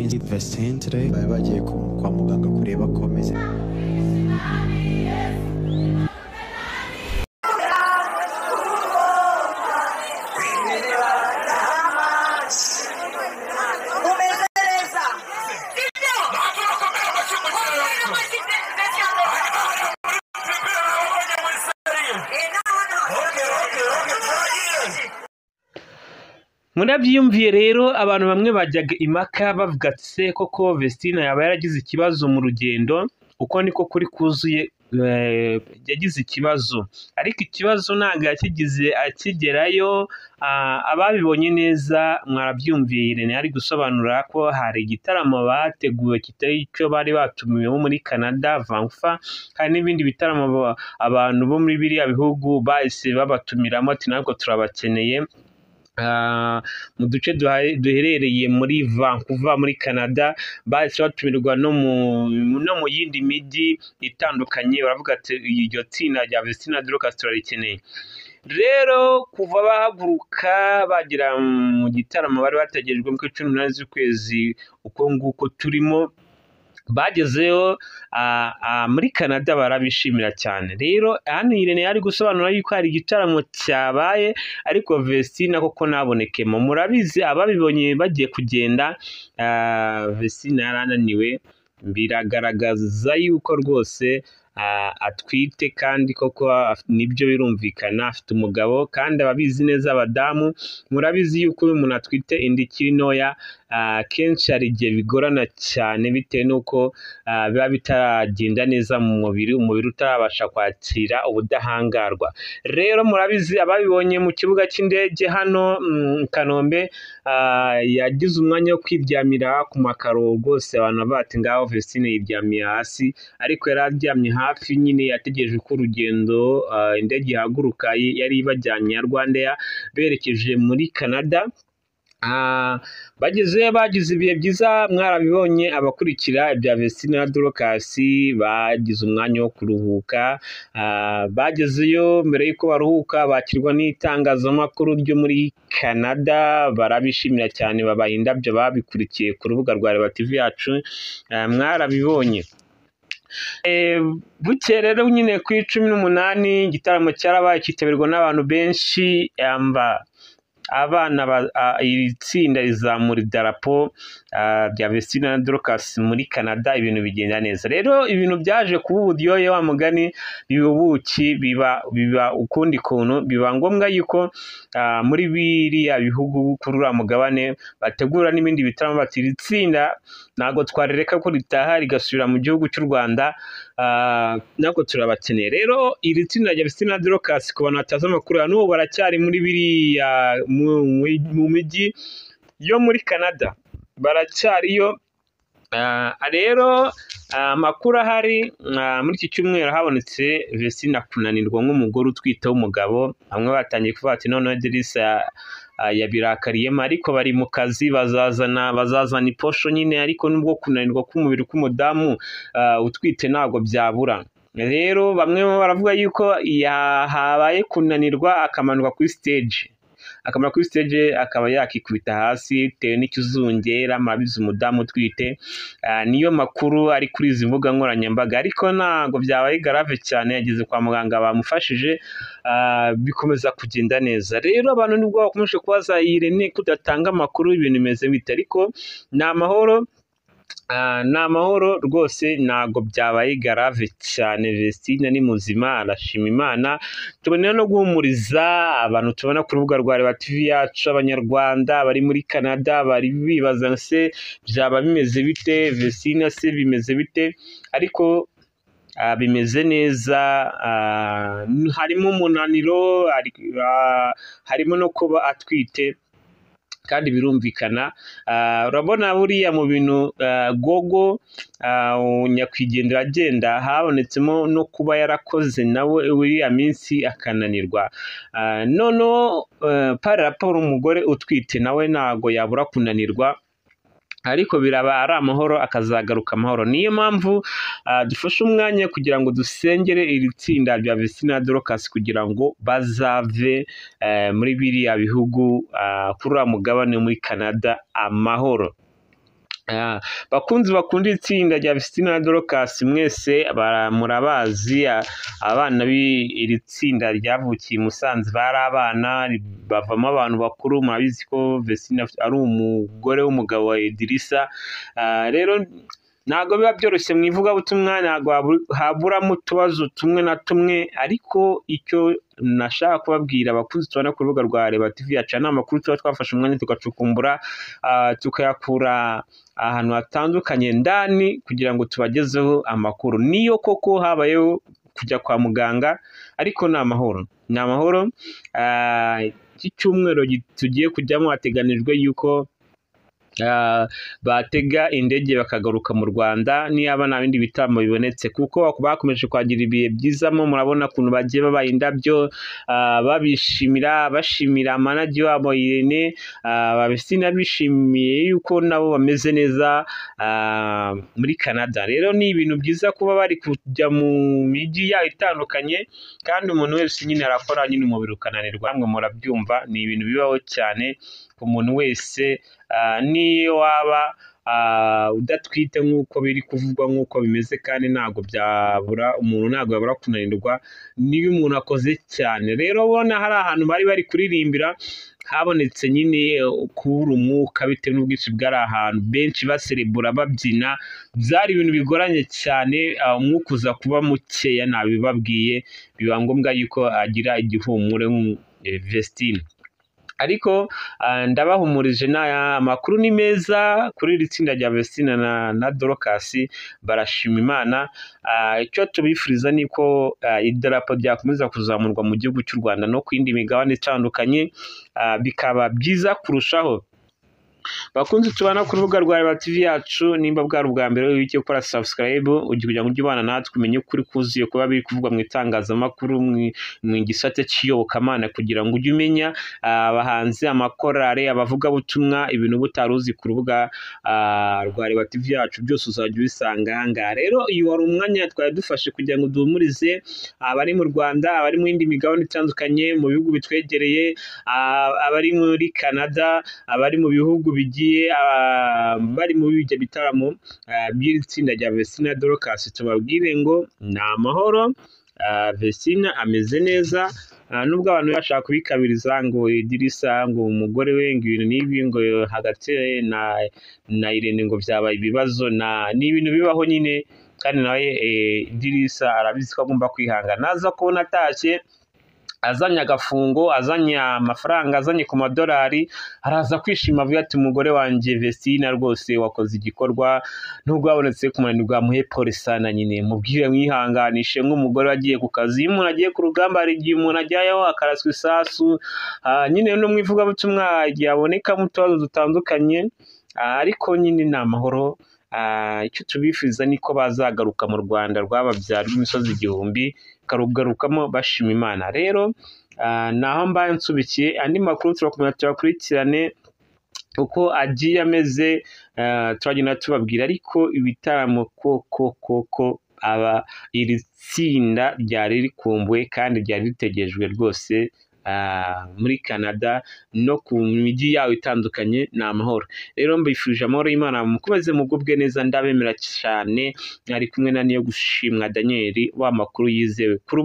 Vestine today bari bagiye kwa muganga kureba ko ameze. Murabyumviye rero abantu bamwe bajyaga impaka bavuga se koko Vestine yaba yaragize ikibazo mu rugendo, uko niko kuri kuzuye yagize ikibazo, ariko ikibazo ntabwo yakigize akigerayo. Ababibonye neza mwarabyumviye, Irene ari gusobanura ko hari igitaramo bateguwe kitari icyo bari batumiwemo muri Canada Vancouver, hari n'ibindi bitaramo abantu bo muri biriya bihugu bahise babatumiramo ati ntabwo turabakeneye. Mu duce duherereye muri Vancouver muri Canada bahise batumirwa no mu yindi mijyi itandukanye, baravuga ati iryo tsinda rya Vestine Dorcas turarikeneye. Rero kuva bahaguruka bagera mu gitaramo bari bategerejwe mu 18 z'ukwezi uko nguko turimo, bagezeyo muri Canada barabishimira cyane. Rero hano Irene yari gusobanura yuko hari igitaramo cyabaye ariko Vestine koko nabonekemo. Murabizi ababibonye bagiye kugenda, Vestine yarananiwe, biragaragaza yuko rwose atwite, kandi koko nibyo birumvikana afite umugabo, kandi ababizi neza abadamu murabizi yuko umuntu atwite indi ikiri ntoya kenshi hari igihe bigorana cyane bitewe n'uko biba bitaragenda neza mu mubiri utarabasha kwakira ubudahangarwa. Rero murabizi ababibonye mu kibuga cy'indege hano Kanombe, yagize umwanya wo kwiryamira ku makaro rwose, abantu bati ngaho Vestine yiryamiye hasi, ariko yari aryamye hafi nyine yategereje ko urugendo indege ihaguruka yari ibajyanye ya Rwandair berekeje muri Canada. Bagize ibihe byiza, mwarabibonye abakurikira ibya Vestine Dorcas bagize umwanya wo kuruhuka. Bagezeyo mbere y'uko baruhuka bakirwa n'itangazamakuru ryo muri Canada, barabishimira cyane, babaha indabyo, babikurikiye ku rubuga rwa Reba TV yacu mwarabibonye. Bukeye rero nyine ku 18 igitaramo cyarabaye cyitabirwa n'abantu benshi, iri tsinda rizamura idarapo rya Vestine Dorcas muri Canada, ibintu bigenda neza. Rero ibintu byaje kuba uburyohe, wa mugani biba ubuki, biba ukundi kuntu, biba ngombwa yuko muri biriya bihugu kuri uriya mugabane bategura n'ibindi bitaramo, bati iri tsinda ntabwo twarereka ko ritaha rigasubira mu gihugu cy'u Rwanda, ntabwo turabakeneye. Rero iri tsinda rya Vestine Dorcas ku bantu batazi amakuru, n'ubu baracyari muri biriya mu mijyi yo muri Canada, baracyariyo. Rero amakuru ahari muri iki cyumweru habonetse Vestine kunanirwa nk'umugore utwite w'umugabo. Bamwe batangiye kuvuga ati noneho Delisa yabirakariyemo, ariko bari mu kazi, bazazana iposho nyine, ariko nubwo kunanirwa k'umubiri k'umudamu utwite ntabwo byabura. Rero bamwe baravuga yuko habaye kunanirwa akamanuka kuri stage, akaba yakikubita hasi bitewe n'ikizungera. Murabizi umudamu utwite, niyo makuru ari kuri izi mbuga nkoranyambaga, ariko ntabwo byabaye grave cyane, yageze kwa muganga bamufashije, bikomeza kugenda neza. Rero abantu nibwo bakomeje kubaza Irene kudatanga amakuru y'ibintu bimeze bite, ariko ni amahoro rwose, ntabwo byabaye grave cyane. Vestine ni muzima, arashima Imana. Tubonera no guhumuriza abantu tubona ku rubuga rwa Reba TV yacu, abanyarwanda bari muri Canada bari bibaza se byaba bimeze bite, Vestine se bimeze bite, ariko bimeze neza. Harimo umunaniro, harimo no kuba atwite, kandi birumvikana. Urabona buriya mu bintu gogo nyakwigendera agenda, habonetsemo no kuba yarakoze nawe uriya minsi akananirwa. Noneho par rapport umugore utwite nawe ntago yabura kunanirwa, ariko biraba ari amahoro, akazagaruka amahoro. Niyo mpamvu dufashe umwanya kugira ngo dusengere iri tsinda rya Vestine Dorcas kugira ngo bazave muri biriya bihugu kuri uriya mugabane muri Canada amahoro. bakunzi bakunda itsinda rya Vestine na Dorcas mwese murabazi, abana b'iri tsinda ryavukiye i Musanze bari abana bavamo abantu bakuru. Murabizi ko Vestine ari umugore w'umugabo wa Idrissa. Rero ntabwo biba byoroshye mu ivugabutumwa, ntabwo haburamo utubazo tumwe na tumwe, ariko icyo nashaka kubabwira abakunzi tubona ku rubuga rwa Reba TV yacu ni amakuru tuba twafashe umwanya tugacukumbura tukayakura ahantu hatandukanye ndani kugira ngo tubagezeho amakuru. Niyo koko habayeho kujya kwa muganga, ariko ni amahoro, ni amahoro. Iki cyumweru tugiye kujyamo hateganijwe yuko batega indege bakagaruka mu Rwanda niyaba nta bindi bitaramo bibonetse, kuko bakomeje kwagira ibihe byizamo. Murabona ukuntu bagiye babaha indabyo babishimira, bashimira manager wabo Irene, Vestine bishimiye yuko nabo bameze neza muri Canada. Rero ni ibintu byiza kuba bari kujya mu mijyi yayo itandukanye, kandi umuntu wese nyine arakora, nyine umubiri ukananirwa, mwe murabyumva, ni ibintu bibaho cyane ku muntu wese. Niyo waba udatwite nk'uko biri kuvugwa, nk'uko bimeze, kandi ntabwo byabura umuntu, ntabwo yabura kunanirwa niba umuntu akoze cyane. Rero ubona hari ahantu bari kuririmbira habonetse nyine kubura umwuka bitewe n'ubwinshi bwari ahantu, benshi baserebura babyina, byari ibintu bigoranye cyane. Umwuka uza kuba mukeya, nabibabwiye, biba ngombwa yuko agira igihumure Vestine. Ariko ndabahumurije, n'aya makuru ni meza kuri iri tsinda rya Vestine na Dorcas, barashima Imana. Icyo tubifuriza ni ko idarapo ryakomeza kuzamurwa mu gihugu cy'u Rwanda no ku yindi migabane itandukanye, bikaba byiza kurushaho. Bakunzi tubana ku rubuga rwa Reba TV yacu, nimba bwari ubwa mbere w'icyo gukora subscribe kugira ngo ujye ubana natwe umenye ukuri kuzuye kuba biri kuvugwa mu itangazamakuru mu gisate cy'iyobokamana, kugira ngo ujye umenya abahanzi, amakorale, abavugabutumwa, ibintu butaruzi ku rubuga rwa Reba TV yacu byose uzajya ubisanga aha ngaha. Rero iyo wari umwanya twari dufashe kugira ngo duhumurize abari mu Rwanda, abari mu yindi migabane itandukanye, mu bihugu bitwegereye, abari muri Canada, abari mu bihugu bigiye bari mu bijya bitaramo by'iri tsinda rya Vestine na Dorcas. Tubabwire ngo ni amahoro, Vestine ameze neza, nubwo abantu bashaka kubikabiriza ngo Idrissa ngo umugore we ngo ibintu n'ibi ngo hagati na Irene ngo byabaye ibibazo, ni ibintu bibaho nyine, kandi nawe Idrissa arabizi ko agomba kwihangana. Naza kubona atashye azanye agafungo, azanye amafaranga, azanye ku madolari, araza kwishima avuga ati umugore wanjye Vestine rwose wakoze igikorwa, nubwo wabonetse kumunanirwa, muhe pole sana, nyine mubwire mwihanganishe nk'umugore wagiye ku kazi. Iyo umuntu agiye ku rugamba, hari igihe umuntu ajyayo akaraswa isasu, nyine no mu ivugabutumwa igihe habonekamo utubazo dutandukanye, ariko nyine ni amahoro. Icyo tubifuza ni ko bazagaruka mu Rwanda rwababyara rw'imisozi igihumbi, karugarukamo bashima Imana. Rero naho mbaye nsubikiye, andi makuru turakomeza tuyakurikirane uko agiye ameze, turagenda tubabwira. Ariko ibitaramo koko iri tsinda ryari rikumbuwe kandi ryari ritegerejwe rwose muri Canada no ku mijyi yawe itandukanye, ni amahoro. Rero mbifurije amahoro y'Imana, mukomeze mugubwe neza, ndabemera cyane. Ari kumwe na Niyo Gushimwa Daniel, wa makuru yizewe kuri